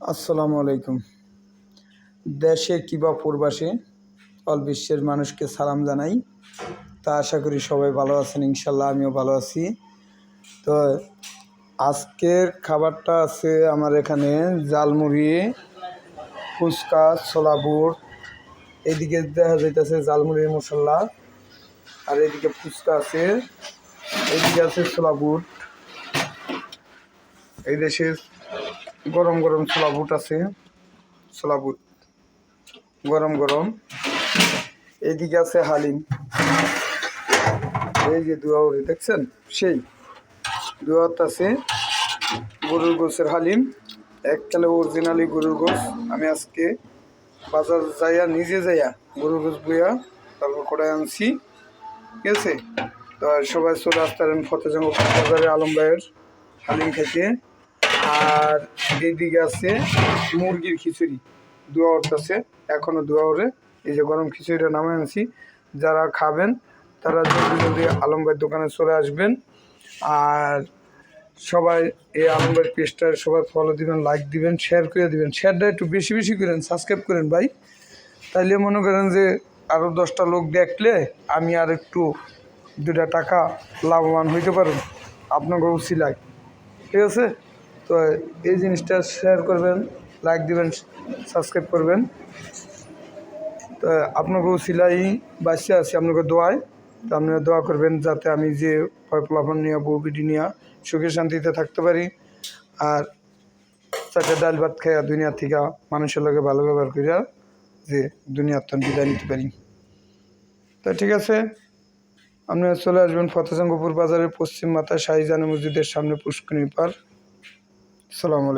আসসালামু আলাইকুম। দেশে কিংবা প্রবাসে অল বিশ্বের মানুষকে সালাম জানাই। তা আশা করি সবাই ভালো আছেন, ইনশাল্লাহ আমিও ভালো আছি। তো আজকের খাবারটা আছে আমার এখানে জালমুড়ি, ফুচকা, ছোলা বুট। এদিকে দেখা যাইতেছে জালমুড়ির মশলা, আর এদিকে ফুচকা আছে, এদিকে আছে ছোলা বুট। এই দেশের গরম গরম ছোলা বুট আছে, ছোলা বুট গরম গরম। এইদিকে আছে হালিম, এই যে দুয়াউরি দেখছেন, সেই দুয়াত আছে গরুর গোশের হালিম, এককালে অরিজিনালি গরুর গোশ। আমি আজকে বাজার যাইয়া নিজে যাইয়া গরুর গোশ বইয়া তারপর কড়াই আনছি, ঠিক আছে। তো সবাই চলে আসতেন ফতেজঙ্গ বাজারে আলম ভাইয়ের হালিম খেতে। আর এইদিকে আছে মুরগির খিচুড়ি, দুয়ার আছে এখনও দুয়ারে। এই যে গরম খিচুড়িটা নামে আনছি, যারা খাবেন তারা জলদি জলদি আলম ভাইয়ের দোকানে চলে আসবেন। আর সবাই এই আলম ভাইয়ের পেজটা সবাই ফলো দিবেন, লাইক দিবেন, শেয়ার করে দিবেন। শেয়ারটা একটু বেশি বেশি করেন, সাবস্ক্রাইব করেন ভাই। তাইলে মনে করেন যে আরও 10টা লোক দেখলে আমি আর একটু 2টা টাকা লাভবান হইতে পারুন আপনাকে উচিলায়, ঠিক আছে। তো এই জিনিসটা শেয়ার করবেন, লাইক দিবেন, সাবস্ক্রাইব করবেন। তো আপনাকে উচিলাই বাঁচিয়ে আছি আপনাকে দোয়ায়। তো আপনারা দোয়া করবেন যাতে আমি যে ফলাফল নিয়ে বউ বিটি নিয়ে সুখে শান্তিতে থাকতে পারি, আর চারটে ডাল ভাত খাইয়া দুনিয়া থেকে মানুষের লোকে ভালো ব্যবহার করিয়া যে দুনিয়ার তো বিদায় নিতে পারি। তো ঠিক আছে, আপনারা চলে আসবেন ফতেজঙ্গপুর বাজারের পশ্চিম মাথায় শাহজাহান মসজিদের সামনে পুষ্করিণী পার। সালাম আলাইকুম।